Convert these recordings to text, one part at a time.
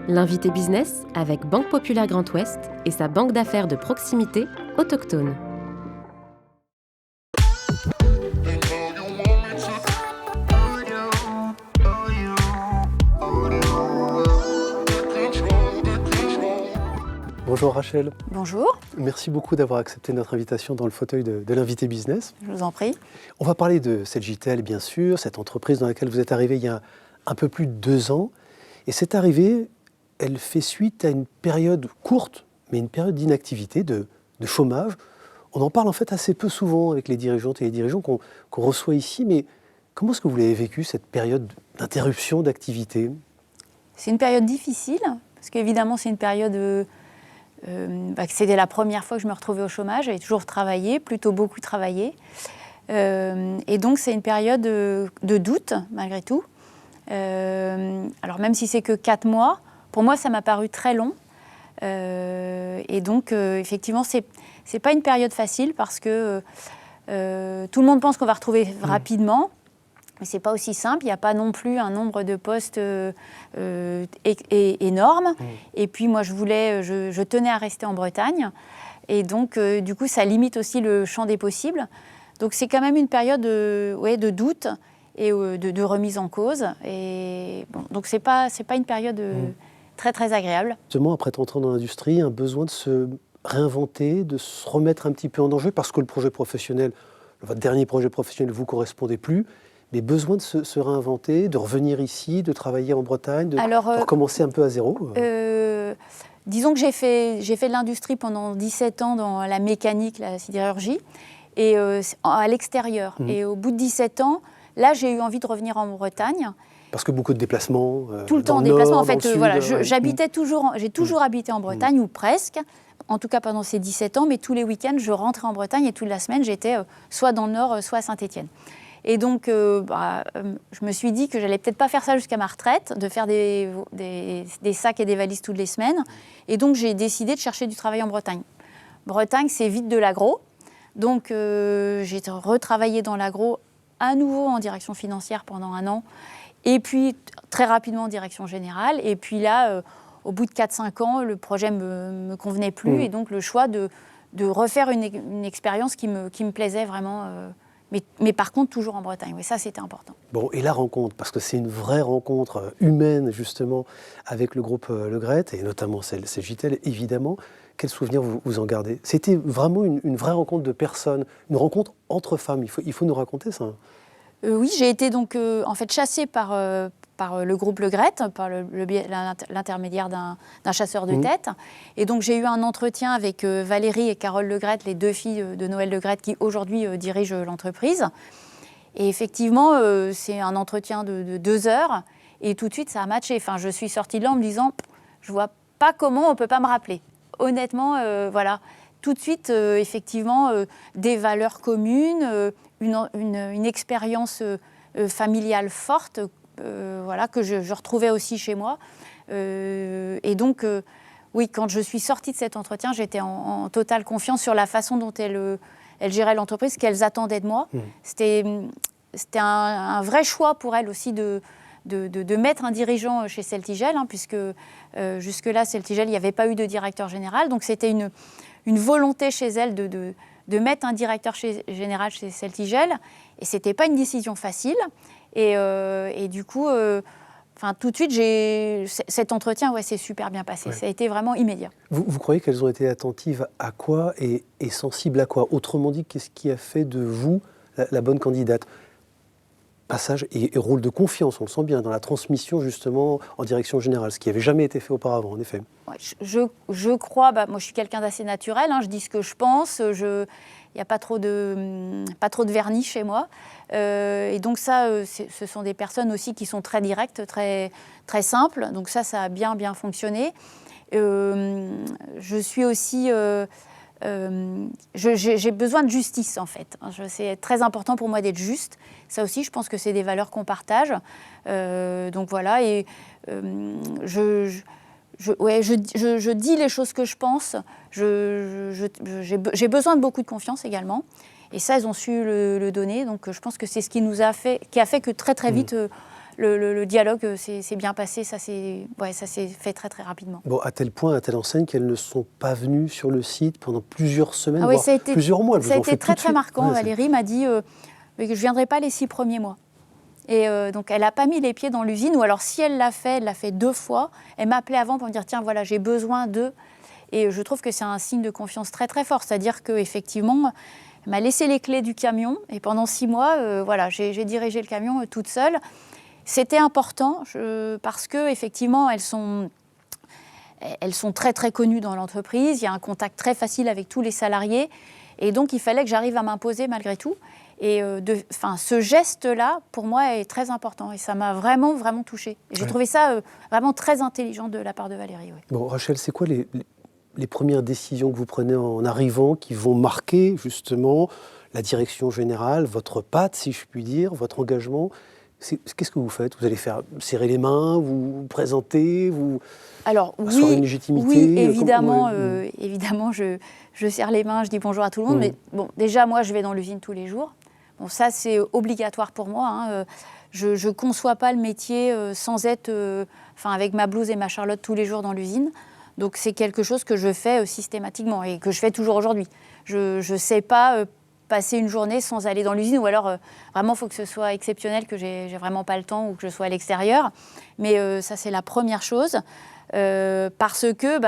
L'invité business avec Banque Populaire Grand Ouest et sa banque d'affaires de proximité autochtone. Bonjour Rachel. Bonjour. Merci beaucoup d'avoir accepté notre invitation dans le fauteuil de l'invité business. Je vous en prie. On va parler de Celgitel, bien sûr, cette entreprise dans laquelle vous êtes arrivé il y a un peu plus de 2 ans. Et cette arrivée, elle fait suite à une période courte, mais une période d'inactivité, de chômage. On en parle en fait assez peu souvent avec les dirigeantes et les dirigeants qu'on reçoit ici. Mais comment est-ce que vous l'avez vécu, cette période d'interruption d'activité ? C'est une période difficile, parce qu'évidemment, c'est une période... c'était la première fois que je me retrouvais au chômage. J'avais toujours travaillé, plutôt beaucoup travaillé. Et donc, c'est une période de doute, malgré tout. Alors, même si c'est que 4 mois, pour moi, ça m'a paru très long. Et donc, effectivement, c'est pas une période facile parce que tout le monde pense qu'on va retrouver rapidement. Mais ce n'est pas aussi simple, il n'y a pas non plus un nombre de postes énorme. Et puis moi, je tenais à rester en Bretagne. Et donc, du coup, ça limite aussi le champ des possibles. Donc, c'est quand même une période de doute et de remise en cause. Et, bon, donc, ce n'est pas une période très, très agréable. Justement, après 30 ans dans l'industrie, un besoin de se réinventer, de se remettre un petit peu en danger, parce que le projet professionnel, votre dernier projet professionnel ne vous correspondait plus. Mais besoin de se réinventer, de revenir ici, de travailler en Bretagne, de recommencer un peu à zéro. Disons que j'ai fait de l'industrie pendant 17 ans dans la mécanique, la sidérurgie, et à l'extérieur. Et au bout de 17 ans, là, j'ai eu envie de revenir en Bretagne. Parce que beaucoup de déplacements. Tout le temps, déplacements. En fait, voilà, j'ai toujours habité en Bretagne, ou presque. En tout cas pendant ces 17 ans, mais tous les week-ends, je rentrais en Bretagne et toute la semaine, j'étais soit dans le Nord, soit à Saint-Étienne. Et donc, je me suis dit que j'allais peut-être pas faire ça jusqu'à ma retraite, de faire des sacs et des valises toutes les semaines. Et donc, j'ai décidé de chercher du travail en Bretagne. Bretagne, c'est vite de l'agro. Donc, j'ai retravaillé dans l'agro, à nouveau en direction financière pendant 1 an. Et puis, très rapidement en direction générale. Et puis là, au bout de 4-5 ans, le projet me convenait plus. Et donc, le choix de refaire une expérience qui me plaisait vraiment... Mais par contre, toujours en Bretagne. Oui, ça, c'était important. Bon, et la rencontre, parce que c'est une vraie rencontre humaine, justement, avec le groupe Le Gret, et notamment Celgitel, évidemment. Quels souvenirs vous en gardez ? C'était vraiment une vraie rencontre de personnes, une rencontre entre femmes. Il faut nous raconter ça. Oui, j'ai été donc en fait chassée par le groupe Le Gret, par l'intermédiaire d'un chasseur de tête. Et donc j'ai eu un entretien avec Valérie et Carole Le Gret, les 2 filles de Noël Le Gret, qui aujourd'hui dirigent l'entreprise. Et effectivement, c'est un entretien de 2 heures. Et tout de suite, ça a matché. Enfin, je suis sortie de là en me disant, je vois pas comment on ne peut pas me rappeler. Honnêtement, voilà. Tout de suite, effectivement, des valeurs communes, une expérience familiale forte, voilà, que je retrouvais aussi chez moi. Et donc, oui, quand je suis sortie de cet entretien, j'étais en totale confiance sur la façon dont elles géraient l'entreprise, ce qu'elles attendaient de moi. C'était un vrai choix pour elles aussi de mettre un dirigeant chez Celtigel, puisque jusque-là, Celtigel, il n'y avait pas eu de directeur général. Donc, c'était une volonté chez elles de mettre un directeur général chez Celtigel. Et ce n'était pas une décision facile. Et du coup, tout de suite, cet entretien, s'est super bien passé. Ouais. Ça a été vraiment immédiat. Vous croyez qu'elles ont été attentives à quoi et sensibles à quoi ? Autrement dit, qu'est-ce qui a fait de vous la bonne candidate ? Passage et rôle de confiance, on le sent bien, dans la transmission justement en direction générale, ce qui n'avait jamais été fait auparavant, en effet. Ouais, je crois, moi je suis quelqu'un d'assez naturel, je dis ce que je pense, il n'y a pas trop de vernis chez moi. Et donc ça, ce sont des personnes aussi qui sont très directes, très, très simples, donc ça a bien fonctionné. Je suis aussi... j'ai besoin de justice, en fait. C'est très important pour moi d'être juste. Ça aussi, je pense que c'est des valeurs qu'on partage. Donc voilà, et je dis les choses que je pense. J'ai besoin de beaucoup de confiance également. Et ça, elles ont su le donner. Donc je pense que c'est ce qui a fait que très très vite, le dialogue s'est bien passé, ça s'est fait très très rapidement. Bon, à tel point, à telle enseigne qu'elles ne sont pas venues sur le site pendant plusieurs semaines, Ah oui, voire plusieurs mois. Ça a été très très marquant. Valérie m'a dit que je ne viendrai pas les 6 premiers mois. Et donc elle n'a pas mis les pieds dans l'usine, ou alors si elle l'a fait 2 fois. Elle m'a appelé avant pour me dire tiens voilà, j'ai besoin de... Et je trouve que c'est un signe de confiance très très fort, c'est-à-dire qu'effectivement, elle m'a laissé les clés du camion et pendant 6 mois, voilà, j'ai dirigé le camion toute seule. C'était important parce qu'effectivement, elles sont très très connues dans l'entreprise, il y a un contact très facile avec tous les salariés et donc il fallait que j'arrive à m'imposer malgré tout. Et ce geste-là, pour moi, est très important et ça m'a vraiment, vraiment touchée. J'ai trouvé ça vraiment très intelligent de la part de Valérie. Oui. Bon, Rachel, c'est quoi les premières décisions que vous prenez en arrivant qui vont marquer justement la direction générale, votre patte, si je puis dire, votre engagement? Qu'est-ce que vous faites? Vous allez faire serrer les mains, vous présenter, asseoir une légitimité? Oui, évidemment, évidemment je serre les mains, je dis bonjour à tout le monde. Mais bon, déjà, moi, je vais dans l'usine tous les jours. Bon, ça, c'est obligatoire pour moi. Hein. Je ne conçois pas le métier sans être avec ma blouse et ma Charlotte tous les jours dans l'usine. Donc, c'est quelque chose que je fais systématiquement et que je fais toujours aujourd'hui. Je ne sais pas passer une journée sans aller dans l'usine, ou alors vraiment il faut que ce soit exceptionnel, que j'ai vraiment pas le temps ou que je sois à l'extérieur. Mais ça, c'est la première chose, parce que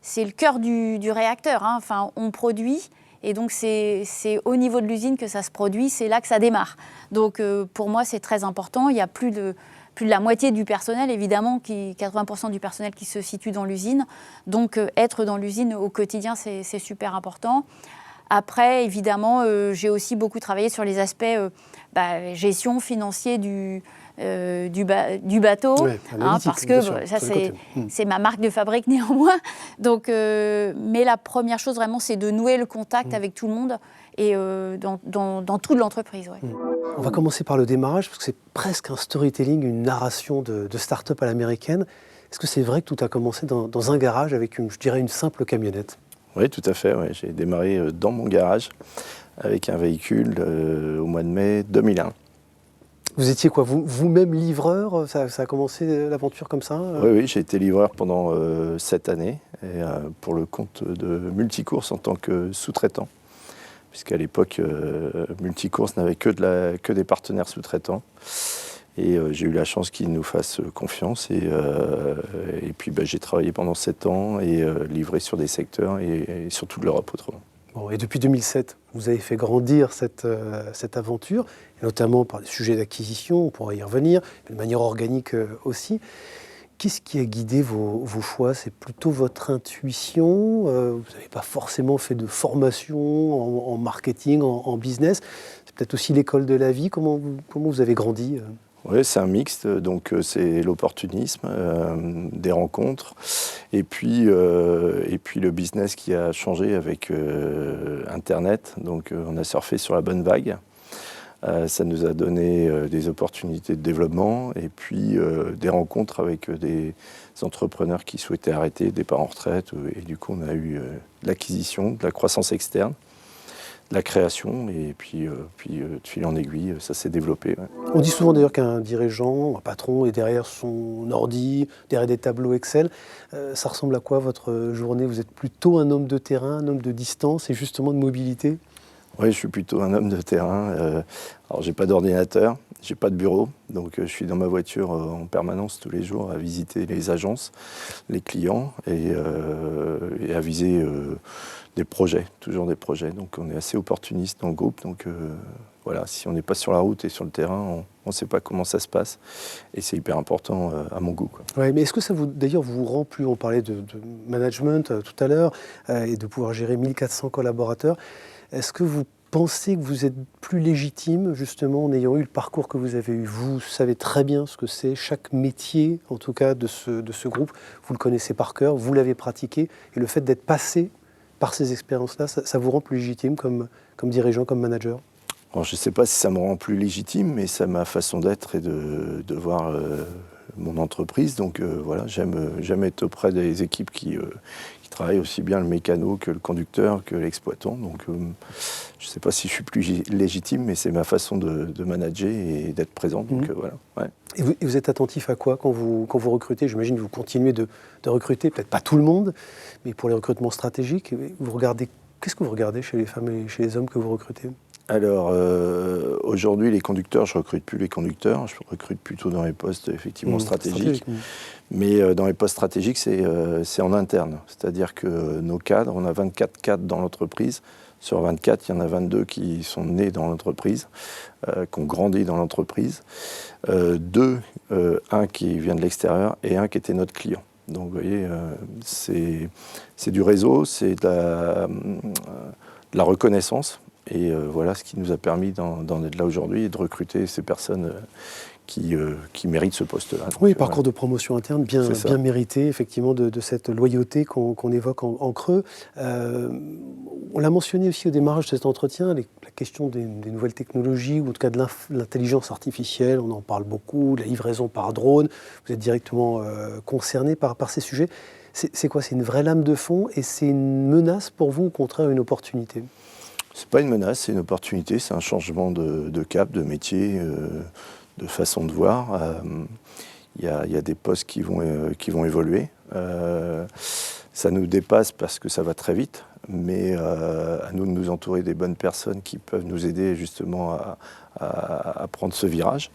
c'est le cœur du réacteur. Hein. Enfin, on produit, et donc c'est au niveau de l'usine que ça se produit, c'est là que ça démarre. Donc pour moi, c'est très important. Il y a plus de la moitié du personnel, évidemment, 80% du personnel qui se situe dans l'usine. Donc être dans l'usine au quotidien, c'est super important. Après, évidemment, j'ai aussi beaucoup travaillé sur les aspects gestion financier du bateau, parce que ça, c'est ma marque de fabrique néanmoins. Donc, mais la première chose, vraiment, c'est de nouer le contact avec tout le monde et dans toute l'entreprise. Ouais. On va commencer par le démarrage, parce que c'est presque un storytelling, une narration de start-up à l'américaine. Est-ce que c'est vrai que tout a commencé dans un garage avec, je dirais, une simple camionnette? Oui, tout à fait. Ouais. J'ai démarré dans mon garage avec un véhicule au mois de mai 2001. Vous étiez quoi, vous-même livreur? Ça a commencé l'aventure comme ça? Oui, j'ai été livreur pendant 7 années et, pour le compte de Multicourse en tant que sous-traitant. Puisqu'à l'époque, Multicourse n'avait que des partenaires sous-traitants. Et j'ai eu la chance qu'ils nous fassent confiance. Et puis j'ai travaillé pendant 7 ans et livré sur des secteurs et sur toute l'Europe autrement. Bon, et depuis 2007, vous avez fait grandir cette aventure, et notamment par des sujets d'acquisition, on pourra y revenir, de manière organique aussi. Qu'est-ce qui a guidé vos choix? C'est plutôt votre intuition? Vous n'avez pas forcément fait de formation en marketing, en business. C'est peut-être aussi l'école de la vie. Comment vous avez grandi? Oui, c'est un mixte, donc c'est l'opportunisme, des rencontres, et puis le business qui a changé avec Internet. Donc on a surfé sur la bonne vague. Ça nous a donné des opportunités de développement et puis des rencontres avec des entrepreneurs qui souhaitaient arrêter, des départ en retraite. Et du coup, on a eu de l'acquisition, de la croissance externe, de la création, et puis de fil en aiguille, ça s'est développé. Ouais. On dit souvent d'ailleurs qu'un dirigeant, un patron est derrière son ordi, derrière des tableaux Excel. Ça ressemble à quoi votre journée? Vous êtes plutôt un homme de terrain, un homme de distance et justement de mobilité? Oui, je suis plutôt un homme de terrain. Alors, j'ai pas d'ordinateur, j'ai pas de bureau, donc je suis dans ma voiture en permanence tous les jours à visiter les agences, les clients et à viser des projets, toujours des projets. Donc on est assez opportuniste dans le groupe. Donc voilà, si on n'est pas sur la route et sur le terrain, on ne sait pas comment ça se passe. Et c'est hyper important à mon goût. Oui, mais est-ce que ça vous rend plus, on parlait de management tout à l'heure, et de pouvoir gérer 1400 collaborateurs. Est-ce que vous pensez que vous êtes plus légitime, justement, en ayant eu le parcours que vous avez eu? Vous savez très bien ce que c'est, chaque métier, en tout cas, de ce groupe. Vous le connaissez par cœur, vous l'avez pratiqué. Et le fait d'être passé par ces expériences-là, ça vous rend plus légitime comme dirigeant, comme manager? Alors, je ne sais pas si ça me rend plus légitime, mais c'est ma façon d'être et de voir mon entreprise. Donc voilà, j'aime être auprès des équipes qui travaillent aussi bien le mécano que le conducteur, que l'exploitant. Donc je ne sais pas si je suis plus légitime, mais c'est ma façon de manager et d'être présent. Donc voilà. Ouais. Et vous êtes attentif à quoi quand vous recrutez? J'imagine que vous continuez de recruter, peut-être pas tout le monde, mais pour les recrutements stratégiques, qu'est-ce que vous regardez chez les femmes et chez les hommes que vous recrutez? Alors, aujourd'hui, les conducteurs, je ne recrute plus les conducteurs, je recrute plutôt dans les postes effectivement stratégiques. Mais dans les postes stratégiques, c'est en interne. C'est-à-dire que nos cadres, on a 24 cadres dans l'entreprise. Sur 24, il y en a 22 qui sont nés dans l'entreprise, qui ont grandi dans l'entreprise. Un qui vient de l'extérieur et un qui était notre client. Donc, vous voyez, c'est du réseau, c'est de la reconnaissance. Et voilà ce qui nous a permis d'en être là aujourd'hui et de recruter ces personnes qui méritent ce poste-là. Oui, parcours de promotion interne bien mérité, effectivement, de cette loyauté qu'on évoque en creux. On l'a mentionné aussi au démarrage de cet entretien, la question des nouvelles technologies, ou en tout cas de l'intelligence artificielle, on en parle beaucoup, la livraison par drone. Vous êtes directement concerné par ces sujets. C'est quoi? C'est une vraie lame de fond et c'est une menace pour vous, au contraire, une opportunité? C'est pas une menace, c'est une opportunité, c'est un changement de cap, de métier, de façon de voir. Il y a des postes qui vont évoluer. Ça nous dépasse parce que ça va très vite, mais à nous de nous entourer des bonnes personnes qui peuvent nous aider justement à prendre ce virage.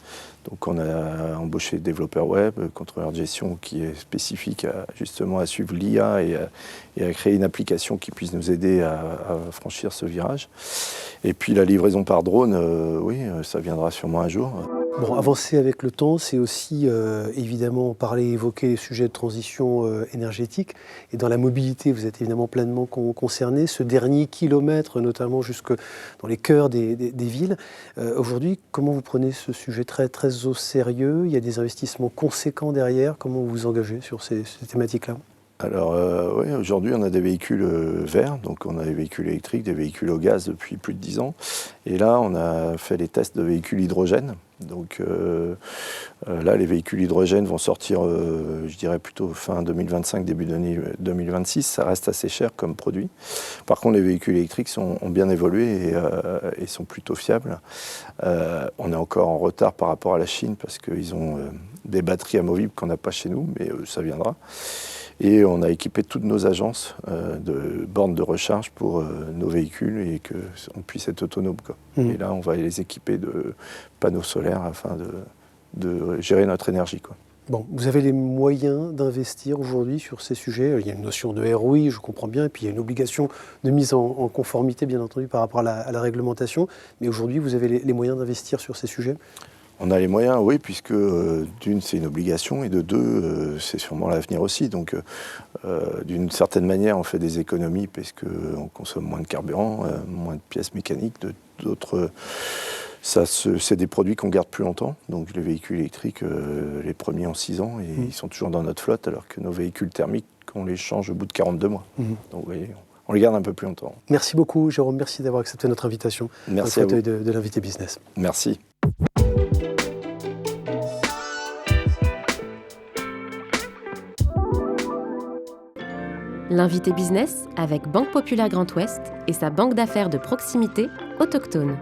Donc on a embauché développeur web, contrôleur de gestion qui est spécifique justement à suivre l'IA et à créer une application qui puisse nous aider à franchir ce virage. Et puis la livraison par drone, oui, ça viendra sûrement un jour. Bon, avancer avec le temps, c'est aussi évidemment évoquer les sujets de transition énergétique. Et dans la mobilité, vous êtes évidemment pleinement concerné. Ce dernier kilomètre, notamment jusque dans les cœurs des villes. Aujourd'hui, comment vous prenez ce sujet très, très au sérieux? Il y a des investissements conséquents derrière. Comment vous vous engagez sur ces thématiques-là? Alors oui, aujourd'hui on a des véhicules verts, donc on a des véhicules électriques, des véhicules au gaz depuis plus de 10 ans. Et là on a fait les tests de véhicules hydrogène. Donc là les véhicules hydrogène vont sortir, je dirais plutôt fin 2025, début 2026. Ça reste assez cher comme produit. Par contre les véhicules électriques ont bien évolué et sont plutôt fiables. On est encore en retard par rapport à la Chine parce qu'ils ont des batteries amovibles qu'on n'a pas chez nous, mais ça viendra. Et on a équipé toutes nos agences de bornes de recharge pour nos véhicules et qu'on puisse être autonome. Et là, on va les équiper de panneaux solaires afin de gérer notre énergie. Bon, vous avez les moyens d'investir aujourd'hui sur ces sujets. Il y a une notion de ROI, je comprends bien, et puis il y a une obligation de mise en conformité, bien entendu, par rapport à la réglementation. Mais aujourd'hui, vous avez les moyens d'investir sur ces sujets? On a les moyens, oui, puisque d'une, c'est une obligation, et de deux, c'est sûrement l'avenir aussi. Donc, d'une certaine manière, on fait des économies parce qu'on consomme moins de carburant, moins de pièces mécaniques. D'autres, c'est des produits qu'on garde plus longtemps. Donc, les véhicules électriques, les premiers en 6 ans, et ils sont toujours dans notre flotte, alors que nos véhicules thermiques, on les change au bout de 42 mois. Donc, vous voyez, on les garde un peu plus longtemps. Merci beaucoup, Jérôme. Merci d'avoir accepté notre invitation. Merci à vous. De l'invité business. Merci. L'invité business avec Banque Populaire Grand Ouest et sa banque d'affaires de proximité autochtone.